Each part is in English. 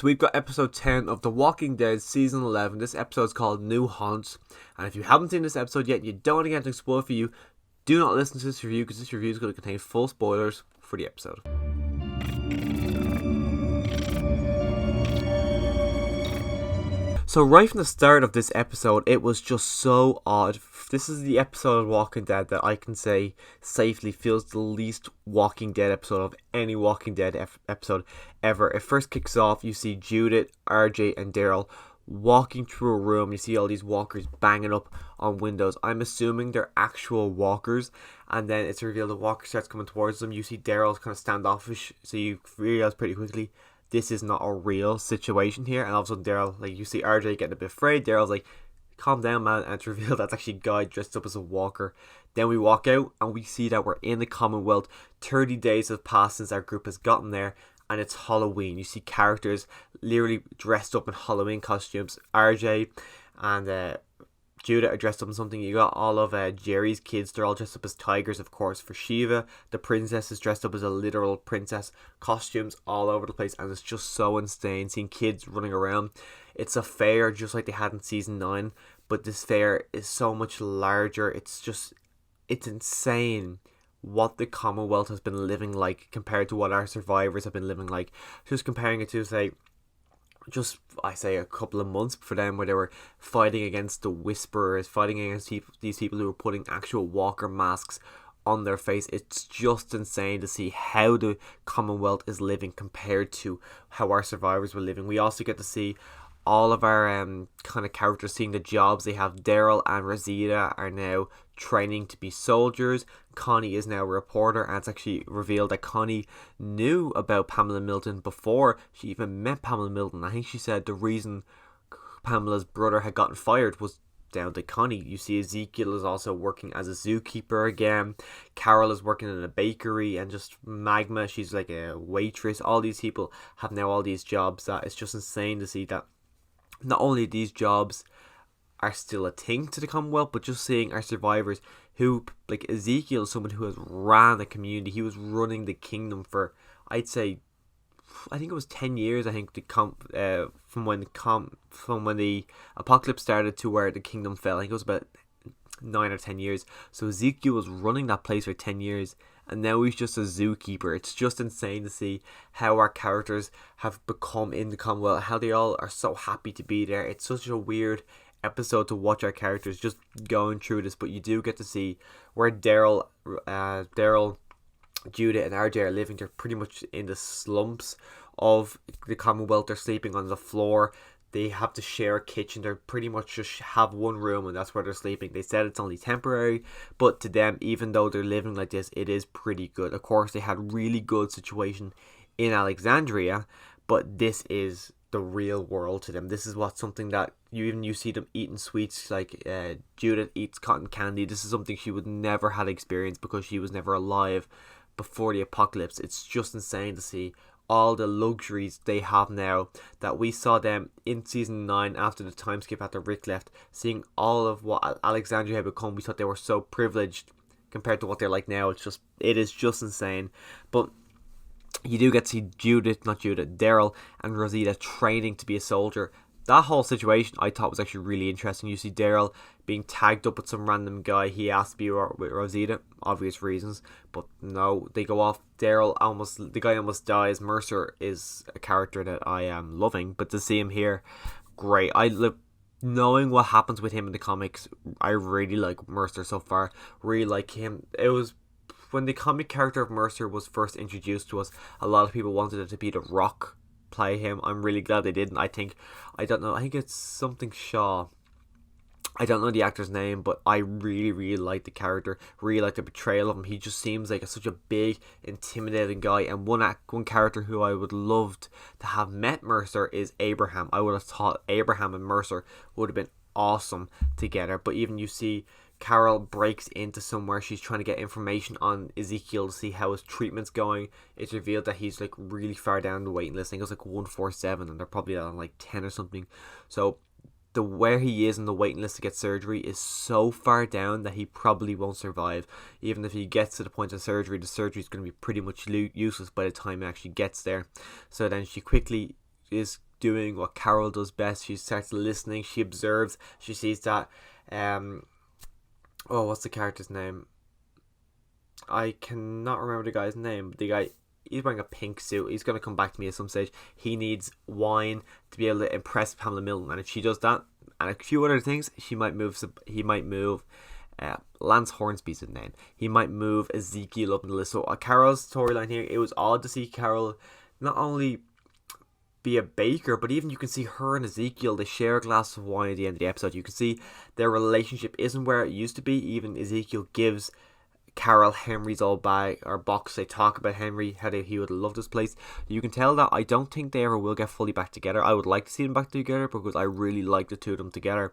So we've got episode 10 of The Walking Dead season 11. This episode is called New Haunts. And if you haven't seen this episode yet and you don't want to get anything spoiled for you, do not listen to this review because this review is going to contain full spoilers for the episode. So right from the start of this episode, it was just so odd. This is the episode of Walking Dead that I can say safely feels the least Walking Dead episode of any Walking Dead episode ever. It first kicks off, you see Judith, RJ and Daryl walking through a room. You see all these walkers banging up on windows. I'm assuming they're actual walkers. And then it's revealed the walker starts coming towards them. You see Daryl's kind of standoffish, so you realize pretty quickly this is not a real situation here. And all of a sudden Daryl, like, you see RJ getting a bit afraid. Daryl's like, calm down, man. And it's revealed that's actually a guy dressed up as a walker. Then we walk out and we see that we're in the Commonwealth. 30 days have passed since our group has gotten there, and it's Halloween. You see characters literally dressed up in Halloween costumes. RJ and Judah are dressed up in something. You got all of Jerry's kids. They're all dressed up as tigers, of course. For Shiva, the princess is dressed up as a literal princess. Costumes all over the place, and it's just so insane seeing kids running around. It's a fair just like they had in season 9, but this fair is so much larger. It's insane what the Commonwealth has been living like compared to what our survivors have been living like. Just comparing it to, say, I say a couple of months for them, where they were fighting against the Whisperers, fighting against these people who were putting actual walker masks on their face. It's just insane to see how the Commonwealth is living compared to how our survivors were living. We also get to see all of our kind of characters seeing the jobs they have. Daryl and Rosita are now training to be soldiers. Connie is now a reporter, and it's actually revealed that Connie knew about Pamela Milton before she even met Pamela Milton. I think she said the reason Pamela's brother had gotten fired was down to Connie. You see Ezekiel is also working as a zookeeper again. Carol is working in a bakery, and just Magma, she's like a waitress. All these people have now all these jobs. That it's just insane to see that not only these jobs are still a thing to the Commonwealth, but just seeing our survivors who, like Ezekiel, someone who has ran the community. He was running the kingdom for, I think it was 10 years. I think from when the apocalypse started to where the kingdom fell. I think it was about 9 or 10 years. So Ezekiel was running that place for 10 years, and now he's just a zookeeper. It's just insane to see how our characters have become in the Commonwealth, how they all are so happy to be there. It's such a weird episode to watch our characters just going through this, but you do get to see where Daryl, Judah and RJ are living. They're pretty much in the slumps of the Commonwealth. They're sleeping on the floor. They have to share a kitchen. They're pretty much just have one room, and that's where they're sleeping. They said it's only temporary, but to them, even though they're living like this, it is pretty good. Of course, they had really good situation in Alexandria, but this is the real world to them. This is something that you see them eating sweets, like Judith eats cotton candy. This is something she would never had experienced because she was never alive before the apocalypse. It's just insane to see all the luxuries they have now that we saw them in season 9 after the time skip, after Rick left. Seeing all of what Alexandria had become, we thought they were so privileged compared to what they're like now. It is just insane. But you do get to see Daryl and Rosita training to be a soldier. That whole situation I thought was actually really interesting. You see Daryl being tagged up with some random guy. He asked to be with Rosita, obvious reasons, but no, they go off. The guy almost dies. Mercer is a character that I am loving, but to see him here, great. Knowing what happens with him in the comics, I really like Mercer so far. Really like him. It was when the comic character of Mercer was first introduced to us, a lot of people wanted it to be The Rock play him. I'm really glad they didn't. I think it's something Shaw. I don't know the actor's name, but I really, really like the character. Really like the portrayal of him. He just seems like such a big, intimidating guy. And one character who I would love to have met Mercer is Abraham. I would have thought Abraham and Mercer would have been awesome together. But even you see Carol breaks into somewhere. She's trying to get information on Ezekiel to see how his treatment's going. It's revealed that he's like really far down the waiting list. I think it was like 147, and they're probably on like 10 or something. So where he is in the waiting list to get surgery is so far down that he probably won't survive. Even if he gets to the point of surgery, the surgery is going to be pretty much useless by the time he actually gets there. So then she quickly is doing what Carol does best. She starts listening, she observes, she sees that what's the character's name? I cannot remember the guy's name. The guy, he's wearing a pink suit. He's going to come back to me at some stage. He needs wine to be able to impress Pamela Milton, and if she does that and a few other things, he might move Lance Hornsby's his name. He might move Ezekiel up in the list. So Carol's storyline here, it was odd to see Carol not only be a baker, but even you can see her and Ezekiel, they share a glass of wine at the end of the episode. You can see their relationship isn't where it used to be. Even Ezekiel gives Carol Henry's old bag or box. They talk about Henry, how he would love this place. You can tell that I don't think they ever will get fully back together. I would like to see them back together because I really like the two of them together,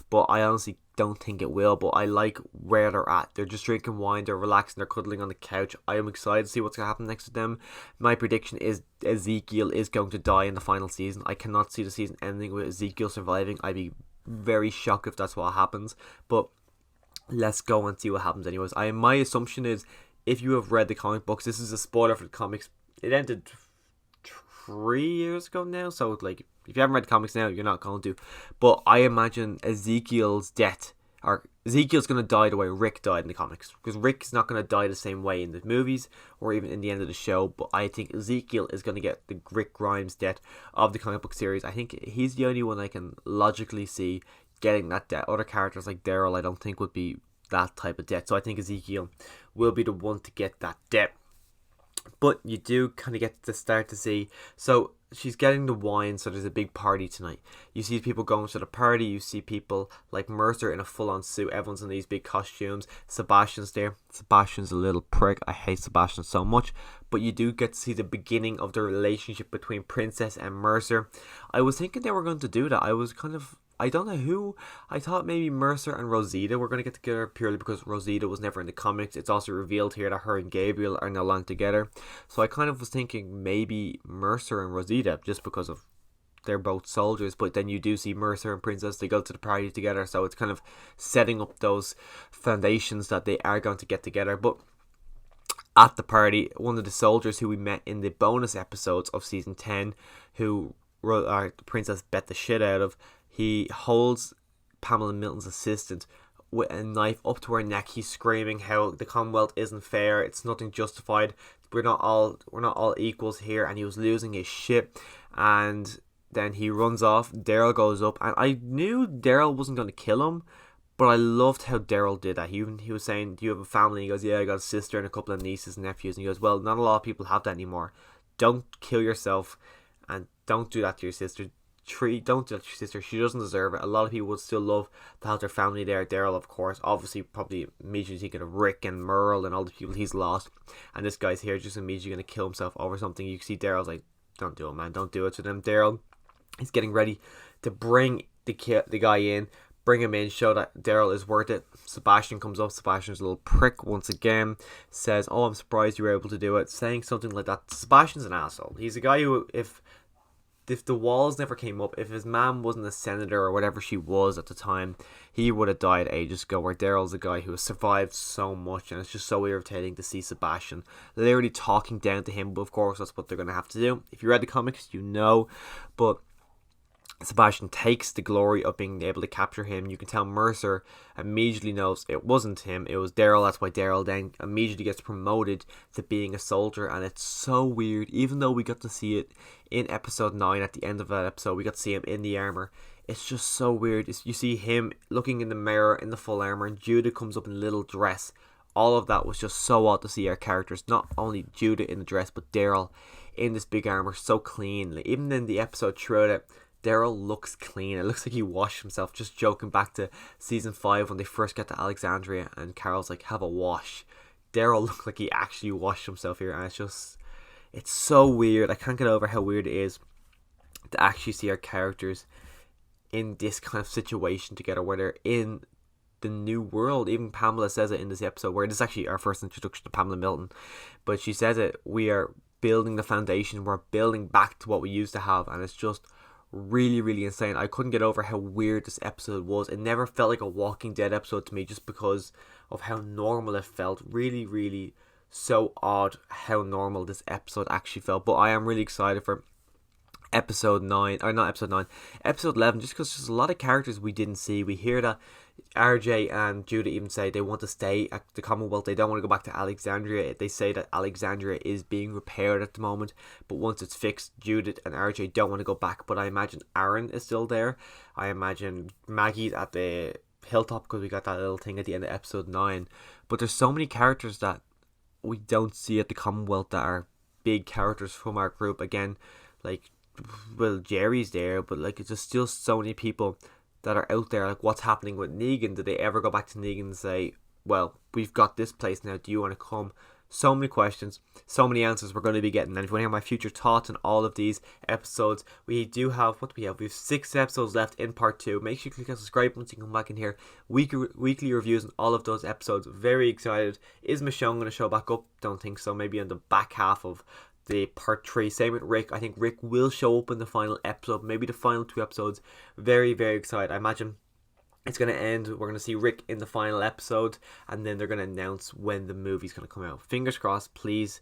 but I honestly don't think it will. But I like where they're at. They're just drinking wine, they're relaxing, they're cuddling on the couch. I am excited to see what's going to happen next to them. My prediction is Ezekiel is going to die in the final season. I cannot see the season ending with Ezekiel surviving. I'd be very shocked if that's what happens, but let's go and see what happens anyways. My assumption is, if you have read the comic books, this is a spoiler for the comics, it ended 3 years ago now, so like if you haven't read the comics now, you're not going to, but I imagine Ezekiel's death, or Ezekiel's going to die the way Rick died in the comics, because Rick's not going to die the same way in the movies or even in the end of the show, but I think Ezekiel is going to get the Rick Grimes death of the comic book series. I think he's the only one I can logically see getting that death. Other characters like Daryl I don't think would be that type of death, so I think Ezekiel will be the one to get that death. But you do kind of get to start to see, so she's getting the wine, so there's a big party tonight. You see people going to the party, you see people like Mercer in a full-on suit, everyone's in these big costumes, Sebastian's there. Sebastian's a little prick, I hate Sebastian so much, but you do get to see the beginning of the relationship between Princess and Mercer. I was thinking they were going to do that. I don't know who. I thought maybe Mercer and Rosita were going to get together purely because Rosita was never in the comics. It's also revealed here that her and Gabriel are no longer together. So I kind of was thinking maybe Mercer and Rosita, just because of they're both soldiers. But then you do see Mercer and Princess, they go to the party together. So it's kind of setting up those foundations that they are going to get together. But at the party, one of the soldiers who we met in the bonus episodes of season 10, who Princess bet the shit out of, he holds Pamela Milton's assistant with a knife up to her neck. He's screaming how the Commonwealth isn't fair, it's nothing justified, we're not all equals here, and he was losing his shit. And then he runs off. Daryl goes up, and I knew Daryl wasn't going to kill him, but I loved how Daryl did that. He was saying, do you have a family? He goes, yeah, I got a sister and a couple of nieces and nephews. And he goes, well, not a lot of people have that anymore. Don't kill yourself, and don't do that to your sister. Don't do that to your sister. She doesn't deserve it. A lot of people would still love to have their family there. Daryl, of course, obviously probably immediately thinking of Rick and Merle and all the people he's lost, and this guy's here just immediately going to kill himself over something. You see Daryl's like, don't do it, man, don't do it to them. Daryl is getting ready to bring the guy in, bring him in, show that Daryl is worth it. Sebastian comes up. Sebastian's a little prick once again, says, oh, I'm surprised you were able to do it, saying something like that. Sebastian's an asshole. He's a guy who, if the walls never came up, if his mom wasn't a senator or whatever she was at the time, he would have died ages ago. Where Daryl's a guy who has survived so much, and it's just so irritating to see Sebastian literally talking down to him. But of course, that's what they're going to have to do. If you read the comics, you know. But Sebastian takes the glory of being able to capture him. You can tell Mercer immediately knows it wasn't him, it was Daryl. That's why Daryl then immediately gets promoted to being a soldier, and it's so weird. Even though we got to see it in episode 9, at the end of that episode, we got to see him in the armor. It's just so weird. You see him looking in the mirror in the full armor, and Judah comes up in a little dress. All of that was just so odd to see our characters, not only Judah in the dress, but Daryl in this big armor, so clean. Like, even in the episode throughout it, Daryl looks clean. It looks like he washed himself. Just joking back to season 5 when they first get to Alexandria and Carol's like, have a wash. Daryl looked like he actually washed himself here, and it's so weird. I can't get over how weird it is to actually see our characters in this kind of situation together, where they're in the new world. Even Pamela says it in this episode, where this is actually our first introduction to Pamela Milton, but she says it, we are building the foundation, we're building back to what we used to have, and it's just really, really insane. I couldn't get over how weird this episode was. It never felt like a Walking Dead episode to me, just because of how normal it felt. Really, really so odd how normal this episode actually felt. But I am really excited for episode 9, or not episode 9, episode 11, just because there's a lot of characters we didn't see. We hear that RJ and Judah even say they want to stay at the Commonwealth. They don't want to go back to Alexandria. They say that Alexandria is being repaired at the moment, but once it's fixed, Judith and RJ don't want to go back. But I imagine Aaron is still there. I imagine Maggie's at the hilltop, because we got that little thing at the end of episode 9. But there's so many characters that we don't see at the Commonwealth that are big characters from our group. Again, like, well, Jerry's there, but like, it's just still so many people that are out there. Like, what's happening with Negan? Did they ever go back to Negan and say, well, we've got this place now, do you want to come? So many questions, so many answers we're going to be getting. And if you want to hear my future thoughts on all of these episodes, we do have, what do we have? We have 6 episodes left in part 2. Make sure you click on subscribe once you come back in here. Weekly reviews on all of those episodes. Very excited. Is Michonne going to show back up? Don't think so. Maybe on the back half of the part 3. Same with Rick. I think Rick will show up in the final episode, maybe the final 2 episodes. Very, very excited. I imagine it's going to end, we're going to see Rick in the final episode, and then they're going to announce when the movie's going to come out. Fingers crossed. Please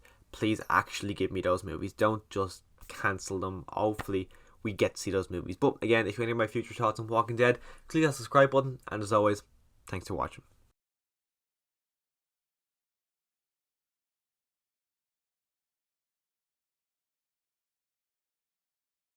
actually give me those movies. Don't just cancel them. Hopefully we get to see those movies. But again, if you want to hear my future thoughts on Walking Dead, click that subscribe button, and as always, thanks for watching.